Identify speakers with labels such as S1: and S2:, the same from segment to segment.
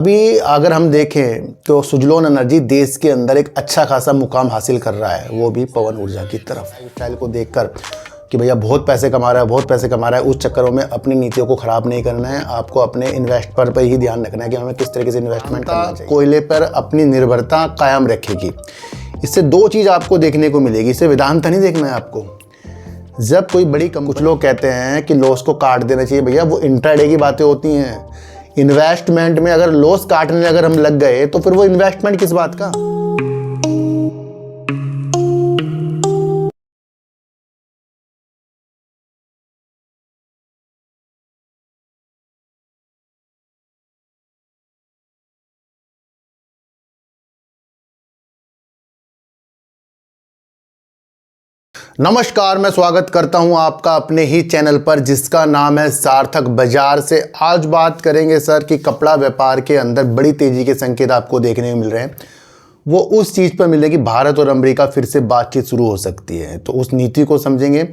S1: अभी अगर हम देखें तो सुजलोन एनर्जी देश के अंदर एक अच्छा खासा मुकाम हासिल कर रहा है, वो भी पवन ऊर्जा की तरफ। स्टाइल को देखकर कि भैया बहुत पैसे कमा रहा है, बहुत पैसे कमा रहा है, उस चक्करों में अपनी नीतियों को ख़राब नहीं करना है। आपको अपने इन्वेस्ट पर ही ध्यान रखना है कि हमें किस तरीके से इन्वेस्टमेंट करना चाहिए। कोयले पर अपनी निर्भरता कायम रखेगी। इससे दो चीज़ आपको देखने को मिलेगी। इसे वेदांत नहीं देखना है आपको। जब कोई बड़ी कुछ लोग कहते हैं कि लॉस को काट देना चाहिए, भैया वो इंट्राडे की बातें होती हैं। इन्वेस्टमेंट में अगर लॉस काटने अगर हम लग गए तो फिर वो इन्वेस्टमेंट किस बात का। नमस्कार, मैं स्वागत करता हूं आपका अपने ही चैनल पर जिसका नाम है सार्थक बाजार से। आज बात करेंगे सर कि कपड़ा व्यापार के अंदर बड़ी तेजी के संकेत आपको देखने को मिल रहे हैं। वो उस चीज़ पर मिले कि भारत और अमेरिका फिर से बातचीत शुरू हो सकती है, तो उस नीति को समझेंगे।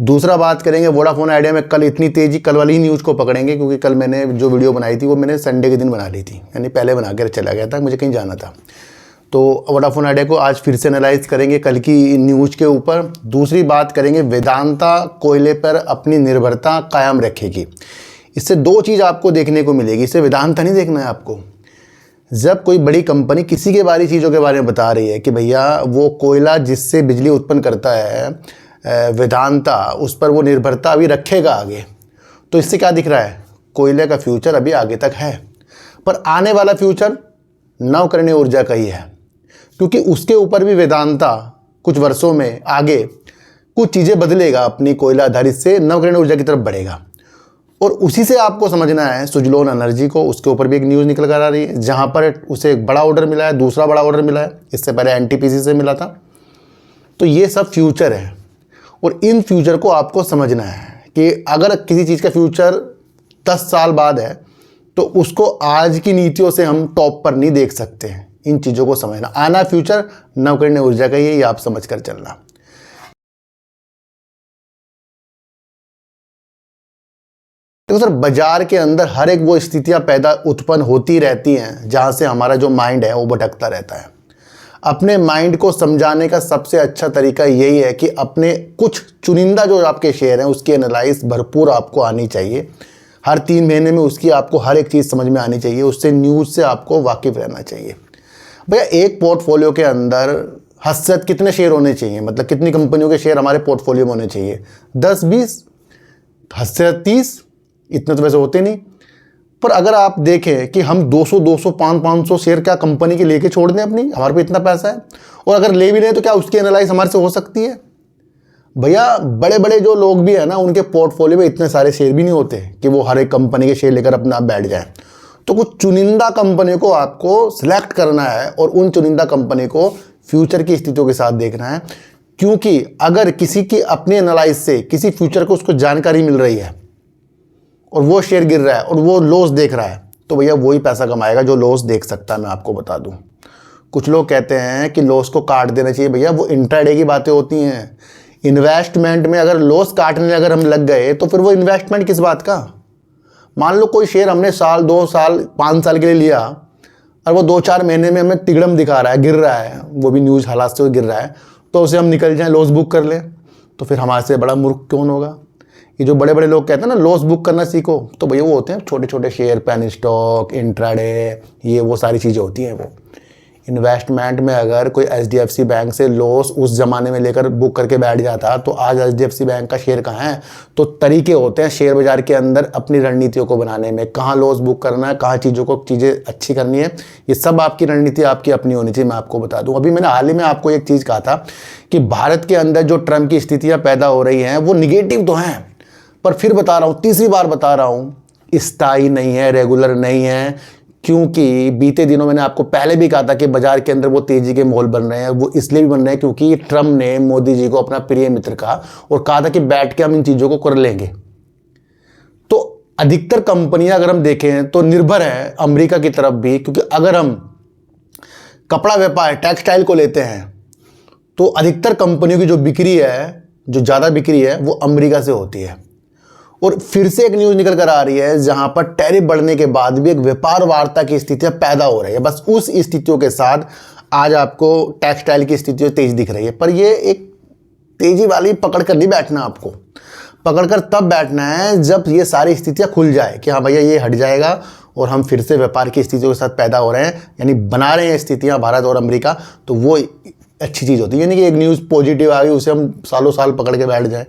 S1: दूसरा बात करेंगे वोडाफोन आइडिया में कल इतनी तेजी, कल वाली ही न्यूज़ को पकड़ेंगे, क्योंकि कल मैंने जो वीडियो बनाई थी वो मैंने संडे के दिन बना ली थी, यानी पहले बना कर चला गया था, मुझे कहीं जाना था। तो वोडाफोन आइडिया को आज फिर से एनालाइज करेंगे कल की न्यूज़ के ऊपर। दूसरी बात करेंगे वेदांता कोयले पर अपनी निर्भरता कायम रखेगी। इससे दो चीज़ आपको देखने को मिलेगी। इसे वेदांता नहीं देखना है आपको। जब कोई बड़ी कंपनी किसी के बारे चीज़ों के बारे में बता रही है कि भैया वो कोयला जिससे बिजली उत्पन्न करता है वेदांता, उस पर वो निर्भरता अभी रखेगा आगे, तो इससे क्या दिख रहा है? कोयले का फ्यूचर अभी आगे तक है, पर आने वाला फ्यूचर नवकरणीय ऊर्जा का ही है, क्योंकि उसके ऊपर भी वेदांता कुछ वर्षों में आगे कुछ चीज़ें बदलेगा, अपनी कोयला आधारित से नवकरणीय ऊर्जा की तरफ बढ़ेगा। और उसी से आपको समझना है सुजलोन एनर्जी को। उसके ऊपर भी एक न्यूज़ निकल कर आ रही है, जहाँ पर उसे एक बड़ा ऑर्डर मिला है, दूसरा बड़ा ऑर्डर मिला है, इससे पहले एनटीपीसी से मिला था। तो ये सब फ्यूचर है, और इन फ्यूचर को आपको समझना है कि अगर किसी चीज़ का फ्यूचर 10 साल बाद है तो उसको आज की नीतियों से हम टॉप पर नहीं देख सकते हैं। इन चीज़ों को समझना, आना फ्यूचर नवकरणीय ऊर्जा का ये आप समझ कर चलना। देखो सर, बाजार के अंदर हर एक वो स्थितियां उत्पन्न होती रहती हैं जहां से हमारा जो माइंड है वो भटकता रहता है। अपने माइंड को समझाने का सबसे अच्छा तरीका यही है कि अपने कुछ चुनिंदा जो आपके शेयर हैं उसकी एनालाइज भरपूर आपको आनी चाहिए। हर 3 महीने में उसकी आपको हर एक चीज़ समझ में आनी चाहिए। उससे न्यूज़ से आपको वाकिफ़ रहना चाहिए। भैया एक पोर्टफोलियो के अंदर हद कितने शेयर होने चाहिए, मतलब कितनी कंपनियों के शेयर हमारे पोर्टफोलियो में होने चाहिए? 10-20, हद 30, इतने तो वैसे होते नहीं। पर अगर आप देखें कि हम 200, 500 शेयर क्या कंपनी के लेके छोड़ दें अपनी, हमारे पे इतना पैसा है, और अगर ले भी लें तो क्या उसकी एनालाइज हमारे से हो सकती है? भैया बड़े बड़े जो लोग भी हैं ना, उनके पोर्टफोलियो में इतने सारे शेयर भी नहीं होते कि वो हर एक कंपनी के शेयर लेकर अपना बैठ जाएं। तो कुछ चुनिंदा कंपनी को आपको सिलेक्ट करना है और उन चुनिंदा कंपनी को फ्यूचर की स्थितियों के साथ देखना है, क्योंकि अगर किसी की अपनी एनालाइज से किसी फ्यूचर को उसको जानकारी मिल रही है और वो शेयर गिर रहा है और वो लॉस देख रहा है, तो भैया वही पैसा कमाएगा जो लॉस देख सकता है। मैं आपको बता दूं, कुछ लोग कहते हैं कि लॉस को काट देना चाहिए, भैया वो इंट्राडे की बातें होती हैं। इन्वेस्टमेंट में अगर लॉस काटने अगर हम लग गए तो फिर वो इन्वेस्टमेंट किस बात का। मान लो कोई शेयर हमने साल, 2 साल, 5 साल के लिए लिया और वो 2-4 महीने में हमें तिगड़म दिखा रहा है, गिर रहा है, वो भी न्यूज़ हालात से गिर रहा है, तो उसे हम निकल जाएं, लॉस बुक कर लें, तो फिर हमारे से बड़ा मूर्ख कौन होगा? ये जो बड़े बड़े लोग कहते हैं ना लॉस बुक करना सीखो, तो भैया वो होते हैं छोटे छोटे शेयर, पेनी स्टॉक, इंट्राडे, ये वो सारी चीज़ें होती हैं। वो इन्वेस्टमेंट में अगर कोई एचडीएफसी बैंक से लॉस उस ज़माने में लेकर बुक करके बैठ जाता तो आज एचडीएफसी बैंक का शेयर कहाँ है? तो तरीके होते हैं शेयर बाजार के अंदर अपनी रणनीतियों को बनाने में, कहाँ लॉस बुक करना है, कहाँ चीज़ें अच्छी करनी है, ये सब आपकी रणनीति आपकी अपनी होनी चाहिए। मैं आपको बता दूँ, अभी मैंने हाल ही में आपको एक चीज़ कहा था कि भारत के अंदर जो ट्रम्प की स्थितियाँ पैदा हो रही हैं वो निगेटिव तो हैं, पर फिर बता रहा हूँ, तीसरी बार बता रहा हूँ, स्थायी नहीं है, रेगुलर नहीं है। क्योंकि बीते दिनों मैंने आपको पहले भी कहा था कि बाजार के अंदर वो तेजी के माहौल बन रहे हैं। वो इसलिए भी बन रहे हैं क्योंकि ट्रम्प ने मोदी जी को अपना प्रिय मित्र कहा और कहा था कि बैठ के हम इन चीज़ों को कर लेंगे। तो अधिकतर कंपनियां अगर हम देखें तो निर्भर है अमेरिका की तरफ भी, क्योंकि अगर हम कपड़ा व्यापार, टेक्सटाइल को लेते हैं तो अधिकतर कंपनियों की जो बिक्री है, जो ज़्यादा बिक्री है, वो अमेरिका से होती है। और फिर से एक न्यूज़ निकल कर आ रही है जहां पर टैरिफ बढ़ने के बाद भी एक व्यापार वार्ता की स्थितियां पैदा हो रही है। बस उस स्थितियों के साथ आज आपको टेक्सटाइल की स्थितियों तेज दिख रही है। पर ये एक तेजी वाली पकड़ कर नहीं बैठना, आपको पकड़कर तब बैठना है जब ये सारी स्थितियां खुल जाए कि हाँ भैया ये हट जाएगा और हम फिर से व्यापार की स्थितियों के साथ पैदा हो रहे हैं, यानी बना रहे हैं स्थितियां भारत और अमेरिका। तो वो अच्छी चीज़ होती है, यानी कि एक न्यूज़ पॉजिटिव आ गई उसे हम सालों साल पकड़ के बैठ जाएं।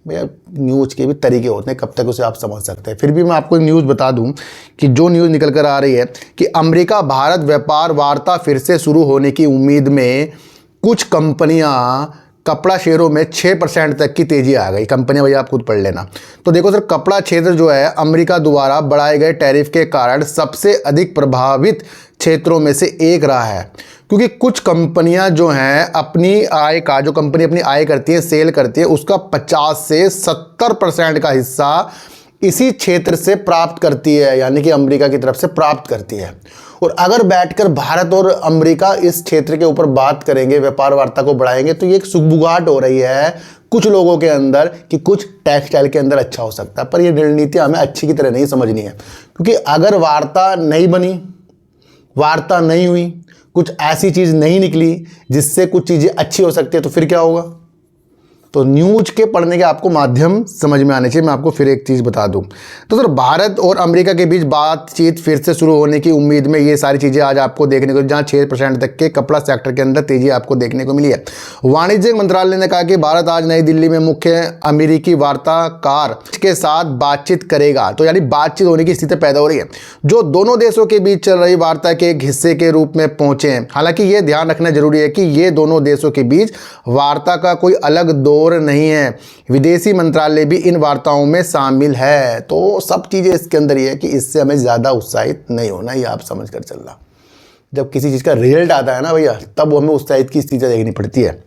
S1: भैया न्यूज़ के भी तरीके होते हैं, कब तक उसे आप समझ सकते हैं। फिर भी मैं आपको एक न्यूज़ बता दूं कि जो न्यूज़ निकल कर आ रही है कि अमेरिका भारत व्यापार वार्ता फिर से शुरू होने की उम्मीद में कुछ कंपनियां, कपड़ा शेयरों में 6% तक की तेजी आ गई। कंपनियां भैया आप खुद पढ़ लेना। तो देखो सर, कपड़ा क्षेत्र जो है अमेरिका द्वारा बढ़ाए गए टैरिफ के कारण सबसे अधिक प्रभावित क्षेत्रों में से एक रहा है, क्योंकि कुछ कंपनियां जो हैं अपनी आय का, जो कंपनी अपनी आय करती है, सेल करती है, उसका 50 से 70% का हिस्सा इसी क्षेत्र से प्राप्त करती है, यानी कि अमेरिका की तरफ से प्राप्त करती है। और अगर बैठकर भारत और अमेरिका इस क्षेत्र के ऊपर बात करेंगे, व्यापार वार्ता को बढ़ाएंगे, तो ये एक सुगबुगाहट हो रही है कुछ लोगों के अंदर कि कुछ टेक्सटाइल के अंदर अच्छा हो सकता है। पर ये रणनीति हमें अच्छी की तरह नहीं समझनी है, क्योंकि अगर वार्ता नहीं बनी, वार्ता नहीं हुई, कुछ ऐसी चीज़ नहीं निकली जिससे कुछ चीज़ें अच्छी हो सकती है, तो फिर क्या होगा। तो न्यूज़ के पढ़ने के आपको माध्यम समझ में आने चाहिए। मैं आपको फिर एक चीज़ बता दूं, तो सर भारत और अमेरिका के बीच बातचीत फिर से शुरू होने की उम्मीद में ये सारी चीज़ें आज आपको देखने को, जहां 6% तक के कपड़ा सेक्टर के अंदर तेजी आपको देखने को मिली है। वाणिज्य मंत्रालय ने कहा कि भारत आज नई दिल्ली में मुख्य अमेरिकी वार्ताकार के साथ बातचीत करेगा। तो यानी बातचीत होने की स्थिति पैदा हो रही है, जो दोनों देशों के बीच चल रही वार्ता के एक हिस्से के रूप में पहुंचे हैं। हालांकि ये ध्यान रखना जरूरी है कि ये दोनों देशों के बीच वार्ता का कोई अलग दौर नहीं है, विदेशी मंत्रालय भी इन वार्ताओं में शामिल है। तो सब चीजें इसके अंदर ही है कि इससे हमें ज्यादा उत्साहित नहीं होना, ये आप समझ कर चलना। जब किसी चीज का रिजल्ट आता है ना भैया, तब हमें उत्साहित की स्थिति देखनी पड़ती है।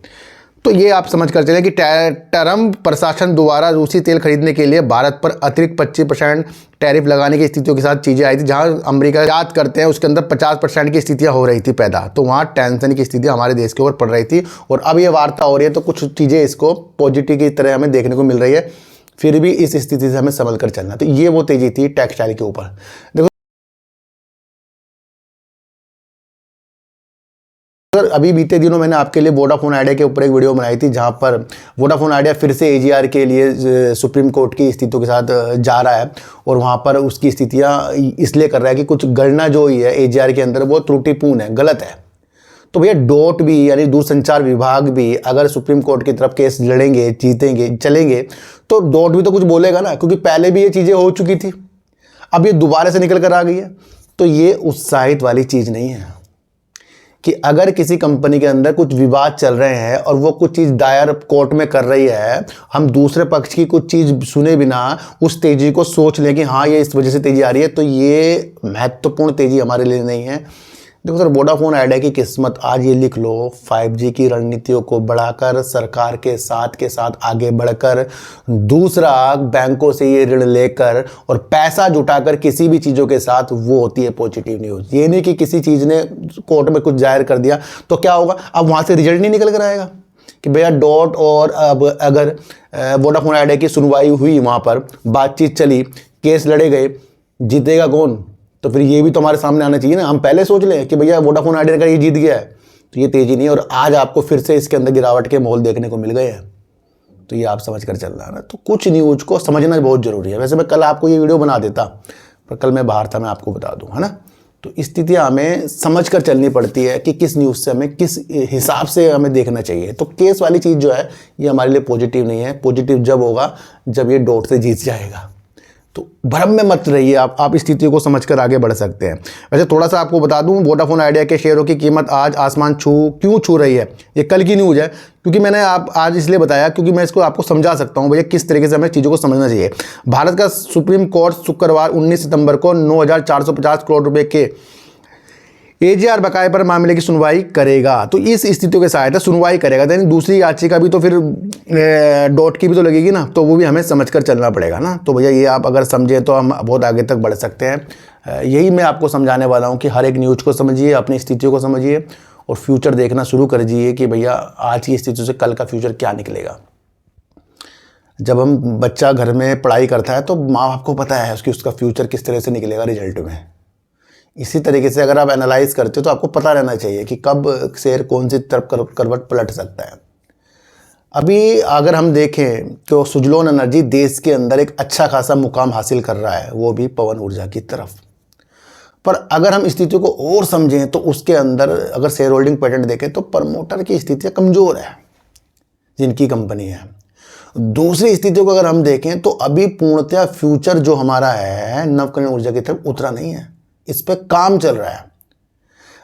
S1: तो ये आप समझ कर चलें कि ट्रंप प्रशासन द्वारा रूसी तेल खरीदने के लिए भारत पर अतिरिक्त 25% टैरिफ लगाने की स्थितियों के साथ चीज़ें आई थी। जहां अमेरिका याद करते हैं उसके अंदर 50% की स्थितियां हो रही थी पैदा, तो वहां टेंशन की स्थिति हमारे देश के ऊपर पड़ रही थी। और अब ये वार्ता हो रही है तो कुछ चीज़ें इसको पॉजिटिव की तरह हमें देखने को मिल रही है। फिर भी इस स्थिति से हमें संभल कर चलना। तो ये वो तेजी थी टेक्सटाइल के ऊपर। देखो सर, अभी बीते दिनों मैंने आपके लिए वोडाफोन आइडिया के ऊपर एक वीडियो बनाई थी, जहां पर वोडाफोन आइडिया फिर से एजीआर के लिए सुप्रीम कोर्ट की स्थितियों के साथ जा रहा है। और वहां पर उसकी स्थितियां इसलिए कर रहा है कि कुछ गणना जो हुई है एजीआर के अंदर वो त्रुटिपूर्ण है, गलत है। तो भैया डॉट भी, यानी दूरसंचार विभाग भी अगर सुप्रीम कोर्ट की तरफ केस लड़ेंगे, जीतेंगे, चलेंगे, तो डॉट भी तो कुछ बोलेगा ना, क्योंकि पहले भी ये चीज़ें हो चुकी थी, अब ये दोबारा से निकल कर आ गई है। तो ये उत्साहित वाली चीज़ नहीं है कि अगर किसी कंपनी के अंदर कुछ विवाद चल रहे हैं और वो कुछ चीज़ दायर कोर्ट में कर रही है, हम दूसरे पक्ष की कुछ चीज़ सुने बिना उस तेज़ी को सोच लें कि हाँ ये इस वजह से तेज़ी आ रही है, तो ये महत्वपूर्ण तेज़ी हमारे लिए नहीं है। देखो सर, वोडाफोन आइडिया की किस्मत आज ये लिख लो, 5G की रणनीतियों को बढ़ाकर सरकार के साथ आगे बढ़कर, दूसरा बैंकों से ये ऋण लेकर और पैसा जुटाकर किसी भी चीज़ों के साथ, वो होती है पॉजिटिव न्यूज़। ये नहीं कि किसी चीज़ ने कोर्ट में कुछ जाहिर कर दिया तो क्या होगा, अब वहाँ से रिजल्ट नहीं निकल कर आएगा कि भैया डॉट और अब अगर वोडाफोन आइडिया की सुनवाई हुई, वहाँ पर बातचीत चली, केस लड़े गए, जीतेगा कौन, तो फिर ये भी तो हमारे सामने आना चाहिए ना। हम पहले सोच लें कि भैया वोडाफोन आइडिया का ये जीत गया है, तो ये तेजी नहीं है। और आज आपको फिर से इसके अंदर गिरावट के माहौल देखने को मिल गए हैं, तो ये आप समझ कर चल रहा है ना। तो कुछ न्यूज़ को समझना बहुत ज़रूरी है। वैसे मैं कल आपको ये वीडियो बना देता, पर कल मैं बाहर था, मैं आपको बता दूँ, है ना। तो स्थितियाँ हमें समझ कर चलनी पड़ती है कि किस न्यूज़ से हमें किस हिसाब से हमें देखना चाहिए। तो केस वाली चीज़ जो है ये हमारे लिए पॉजिटिव नहीं है। पॉजिटिव जब होगा जब ये डॉट से जीत जाएगा। तो भ्रम में मत रहिए, आप स्थिति को समझकर आगे बढ़ सकते हैं। वैसे थोड़ा सा आपको बता दूं, वोडाफोन आइडिया के शेयरों की कीमत आज आसमान क्यों छू रही है। ये कल की न्यूज़ है, क्योंकि मैंने आज इसलिए बताया क्योंकि मैं इसको आपको समझा सकता हूं भैया किस तरीके से हमें चीज़ों को समझना चाहिए। भारत का सुप्रीम कोर्ट शुक्रवार 19 सितंबर को 9,450 करोड़ रुपये के एजीआर बकाये पर मामले की सुनवाई करेगा। तो इस स्थितियों के सहायता सुनवाई करेगा, यानी दूसरी याचिका भी तो फिर डॉट की भी तो लगेगी ना, तो वो भी हमें समझकर चलना पड़ेगा ना। तो भैया ये आप अगर समझे तो हम बहुत आगे तक बढ़ सकते हैं। यही मैं आपको समझाने वाला हूँ कि हर एक न्यूज़ को समझिए, अपनी स्थितियों को समझिए और फ्यूचर देखना शुरू कर दीजिए कि भैया आज की स्थिति से कल का फ्यूचर क्या निकलेगा। जब हम बच्चा घर में पढ़ाई करता है तो माँ बाप को पता है उसका फ्यूचर किस तरह से निकलेगा रिजल्ट में। इसी तरीके से अगर आप एनालाइज करते हो तो आपको पता रहना चाहिए कि कब शेयर कौन सी तरफ करवट पलट सकता है। अभी अगर हम देखें तो सुजलोन एनर्जी देश के अंदर एक अच्छा खासा मुकाम हासिल कर रहा है, वो भी पवन ऊर्जा की तरफ। पर अगर हम स्थिति को और समझें तो उसके अंदर अगर शेयर होल्डिंग पैटर्न देखें तो प्रमोटर की स्थितियाँ कमज़ोर है जिनकी कंपनी है। दूसरी स्थितियों को अगर हम देखें तो अभी पूर्णतः फ्यूचर जो हमारा है नवकरणीय ऊर्जा की तरफ उतरा नहीं है, इस पर काम चल रहा है।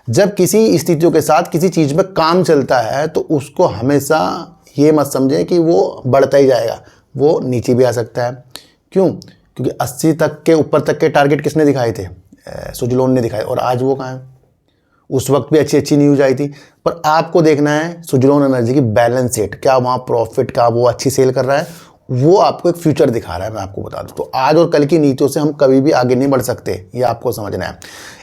S1: जब किसी स्थितियों के साथ किसी चीज़ में काम चलता है तो उसको हमेशा ये मत समझें कि वो बढ़ता ही जाएगा, वो नीचे भी आ सकता है। क्यों? क्योंकि 80 तक के ऊपर तक के टारगेट किसने दिखाए थे? सुजलोन ने दिखाए। और आज वो कहाँ है? उस वक्त भी अच्छी अच्छी न्यूज आई थी। पर आपको देखना है सुजलोन एनर्जी की बैलेंस शीट, क्या वहाँ प्रॉफिट का वो अच्छी सेल कर रहा है, वो आपको एक फ्यूचर दिखा रहा है। मैं आपको बता दूं तो आज और कल की नीतियों से हम कभी भी आगे नहीं बढ़ सकते, ये आपको समझना है।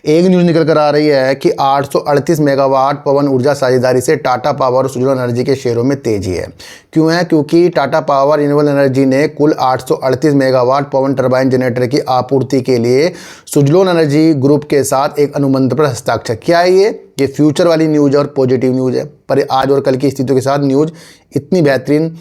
S1: एक न्यूज़ निकल कर आ रही है कि 838 मेगावाट पवन ऊर्जा साझेदारी से टाटा पावर और सुजलोन एनर्जी के शेयरों में तेजी है। क्यों है? क्योंकि टाटा पावर रिन्यूएबल एनर्जी ने कुल 838 मेगावाट पवन टर्बाइन जनरेटर की आपूर्ति के लिए सुजलोन एनर्जी ग्रुप के साथ एक अनुबंध पर हस्ताक्षर किया है। ये फ्यूचर वाली न्यूज़ और पॉजिटिव न्यूज़ है। पर आज और कल की स्थितियों के साथ न्यूज़ इतनी बेहतरीन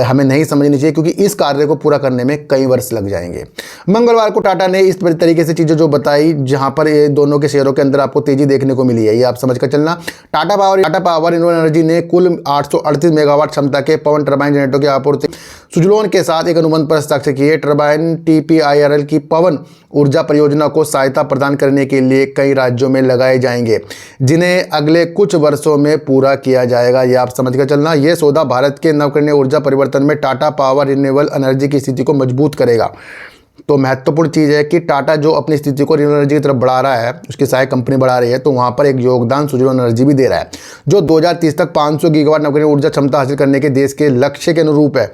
S1: हमें नहीं समझनी चाहिए, क्योंकि इस कार्य को पूरा करने में कई वर्ष लग जाएंगे। मंगलवार को टाटा ने इस तरीके से चीज़ें जो बताई, जहां पर ये दोनों के शेयरों के अंदर आपको तेजी देखने को मिली है, ये आप समझ कर चलना। टाटा पावर रिन्यूएबल एनर्जी ने कुल 838 मेगावाट क्षमता के पवन टर्बाइन जनरेटरों की आपूर्ति सुजलोन के साथ एक अनुबंध पर हस्ताक्षर किए। टर्बाइन TPIRL की पवन ऊर्जा परियोजना को सहायता प्रदान करने के लिए कई राज्यों में लगाए जाएंगे, जिन्हें अगले कुछ वर्षों में पूरा किया जाएगा। ये आप समझ कर चलना। ये सौदा भारत के नवकरणीय ऊर्जा परिवर्तन में टाटा पावर रिन्यूएबल एनर्जी की स्थिति को मजबूत करेगा। तो महत्वपूर्ण चीज़ है कि टाटा जो अपनी स्थिति को रिन्यूएबल एनर्जी की तरफ बढ़ा रहा है, उसकी सहायक कंपनी बढ़ा रही है, तो वहाँ पर एक योगदान सुजलोन एनर्जी भी दे रहा है, जो 2030 तक 500 गीगावाट नवकरणीय ऊर्जा क्षमता हासिल करने के देश के लक्ष्य के अनुरूप है।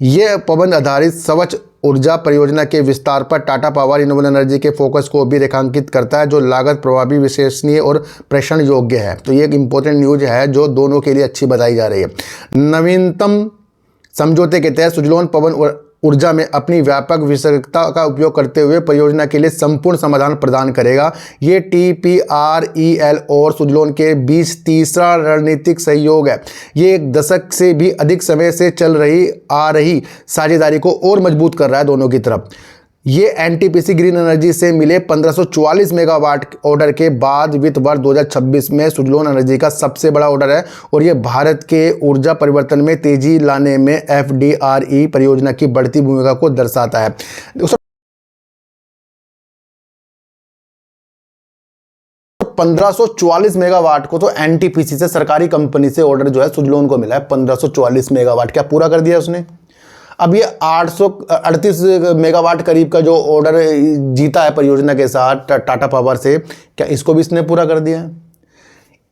S1: ये पवन आधारित स्वच्छ ऊर्जा परियोजना के विस्तार पर टाटा पावर रिन्यूएबल एनर्जी के फोकस को भी रेखांकित करता है, जो लागत प्रभावी, विश्वसनीय और प्रेषण योग्य है। तो ये एक इम्पोर्टेंट न्यूज है जो दोनों के लिए अच्छी बताई जा रही है। नवीनतम समझौते के तहत सुजलोन पवन ऊर्जा में अपनी व्यापक विशेषज्ञता का उपयोग करते हुए परियोजना के लिए संपूर्ण समाधान प्रदान करेगा। ये TPREL और सुजलोन के बीच तीसरा रणनीतिक सहयोग है। ये एक दशक से भी अधिक समय से चल आ रही साझेदारी को और मजबूत कर रहा है दोनों की तरफ। ये NTPC ग्रीन एनर्जी से मिले 1544 मेगावाट ऑर्डर के बाद वित्त वर्ष 2026 में सुजलोन एनर्जी का सबसे बड़ा ऑर्डर है, और ये भारत के ऊर्जा परिवर्तन में तेजी लाने में FDRE परियोजना की बढ़ती भूमिका को दर्शाता है। 1544 मेगावाट को तो NTPC से, सरकारी कंपनी से ऑर्डर जो है सुजलोन को मिला है 1544 मेगावाट। क्या पूरा कर दिया उसने? अब ये 838 मेगावाट करीब का जो ऑर्डर जीता है परियोजना के साथ टाटा पावर से, क्या इसको भी इसने पूरा कर दिया है?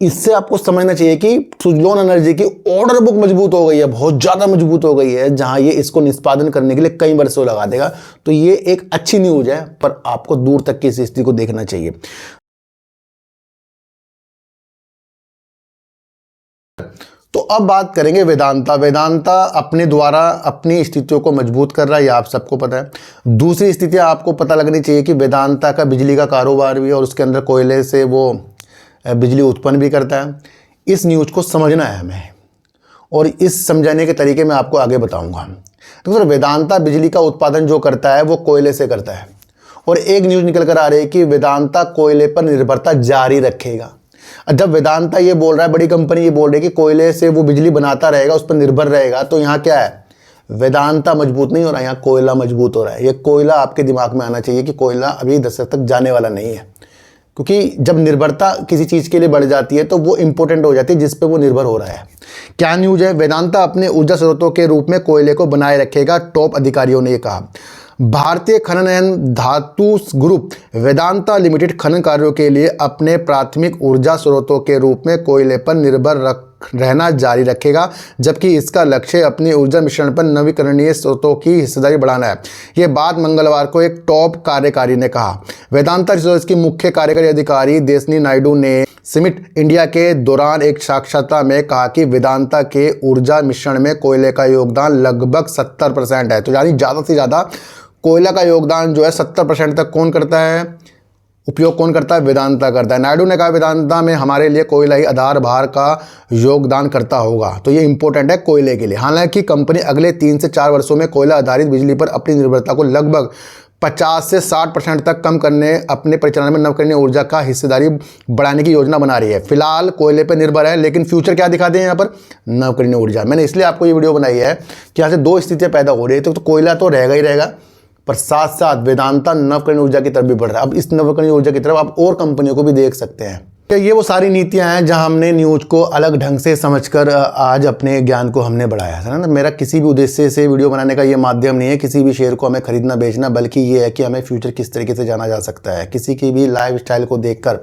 S1: इससे आपको समझना चाहिए कि सुजलोन एनर्जी की ऑर्डर बुक मजबूत हो गई है, बहुत ज़्यादा मजबूत हो गई है, जहां ये इसको निष्पादन करने के लिए कई वर्षों लगा देगा। तो ये एक अच्छी न्यूज है, पर आपको दूर तक की इस स्थिति को देखना चाहिए। तो अब बात करेंगे वेदांता। वेदांता अपने द्वारा अपनी स्थितियों को मजबूत कर रहा है, ये आप सबको पता है। दूसरी स्थितियां आपको पता लगनी चाहिए कि वेदांता का बिजली का कारोबार भी है, और उसके अंदर कोयले से वो बिजली उत्पन्न भी करता है। इस न्यूज़ को समझना है हमें, और इस समझाने के तरीके मैं आपको आगे बताऊंगा। तो सर, वेदांता बिजली का उत्पादन जो करता है वो कोयले से करता है, और एक न्यूज़ निकल कर आ रही है कि वेदांता कोयले पर निर्भरता जारी रखेगा। जब वेदांता ये बोल रहा है, बड़ी कंपनी ये बोल रही है कि कोयले से वो बिजली बनाता रहेगा, उस पर निर्भर रहेगा, तो यहाँ क्या है? वेदांता मजबूत नहीं हो रहा, यहाँ कोयला मजबूत हो रहा है। ये कोयला आपके दिमाग में आना चाहिए कि कोयला अभी दशक तक जाने वाला नहीं है, क्योंकि जब निर्भरता किसी चीज़ के लिए बढ़ जाती है तो वो इंपॉर्टेंट हो जाती है जिस पे वो निर्भर हो रहा है। क्या न्यूज़ है? वेदांता अपने ऊर्जा स्रोतों के रूप में कोयले को बनाए रखेगा, टॉप अधिकारियों ने कहा। भारतीय खनन एवं धातु ग्रुप वेदांता लिमिटेड खनन कार्यों के लिए अपने प्राथमिक ऊर्जा स्रोतों के रूप में कोयले पर निर्भर रहना जारी रखेगा, जबकि इसका लक्ष्य अपनी ऊर्जा मिश्रण पर नवीकरणीय स्रोतों की हिस्सेदारी बढ़ाना है। ये बात मंगलवार को एक टॉप कार्यकारी ने कहा। वेदांता रिसोर्सेज की मुख्य कार्यकारी अधिकारी देसनी नायडू ने समिट इंडिया के दौरान एक साक्षात्कार में कहा कि वेदांता के ऊर्जा मिश्रण में कोयले का योगदान लगभग 70% है। तो यानी ज़्यादा से ज़्यादा कोयला का योगदान जो है 70% तक कौन करता है, उपयोग कौन करता है, वेदांता करता है। नायडू ने कहा वेदांता में हमारे लिए कोयला ही आधार भार का योगदान करता होगा। तो ये इंपॉर्टेंट है कोयले के लिए। हालांकि कंपनी अगले 3 से 4 वर्षों में कोयला आधारित बिजली पर अपनी निर्भरता को लगभग 50 से 60% तक कम करने, अपने परिचालन में नवकरणीय ऊर्जा का हिस्सेदारी बढ़ाने की योजना बना रही है। फिलहाल कोयले पर निर्भर है, लेकिन फ्यूचर क्या दिखाते हैं यहाँ पर, नवकरणीय ऊर्जा। मैंने इसलिए आपको ये वीडियो बनाई है कि यहाँ से दो स्थितियाँ पैदा हो रही है। तो कोयला तो रहेगा ही रहेगा, पर साथ साथ वेदांता नवकरणीय ऊर्जा की तरफ भी बढ़ रहा है। अब इस नवकरणीय ऊर्जा की तरफ आप और कंपनियों को भी देख सकते हैं। तो ये वो सारी नीतियां हैं जहां हमने न्यूज़ को अलग ढंग से समझकर आज अपने ज्ञान को हमने बढ़ाया है ना। मेरा किसी भी उद्देश्य से वीडियो बनाने का ये माध्यम नहीं है किसी भी शेयर को हमें खरीदना बेचना, बल्कि ये है कि हमें फ्यूचर किस तरीके से जाना जा सकता है। किसी की भी लाइफ स्टाइल को देखकर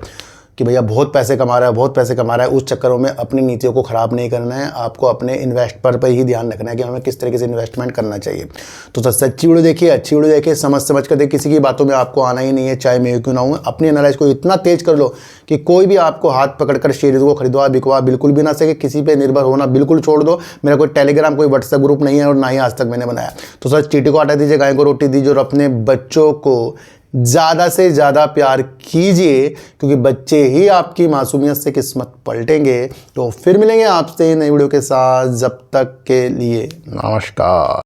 S1: कि भैया बहुत पैसे कमा रहा है, बहुत पैसे कमा रहा है, उस चक्करों में अपनी नीतियों को ख़राब नहीं करना है। आपको अपने इन्वेस्ट पर ही ध्यान रखना है कि हमें किस तरीके से इन्वेस्टमेंट करना चाहिए। तो सच्ची वीडियो देखिए, अच्छी वीडियो देखिए, समझ कर देखिए। किसी की बातों में आपको आना ही नहीं है, चाहे मैं क्यों ना हूँ। अपनी एनालाइज को इतना तेज कर लो कि कोई भी आपको हाथ पकड़कर शेयर को खरीदवा बिकवा बिल्कुल भी ना सके। किसी पे निर्भर होना बिल्कुल छोड़ दो। मेरा कोई टेलीग्राम, कोई व्हाट्सएप ग्रुप नहीं है और ना ही आज तक मैंने बनाया। तो सर चीटी को हटा दीजिए, गाय को रोटी दीजिए और अपने बच्चों को ज़्यादा से ज़्यादा प्यार कीजिए, क्योंकि बच्चे ही आपकी मासूमियत से किस्मत पलटेंगे। तो फिर मिलेंगे आपसे नई वीडियो के साथ, जब तक के लिए नमस्कार।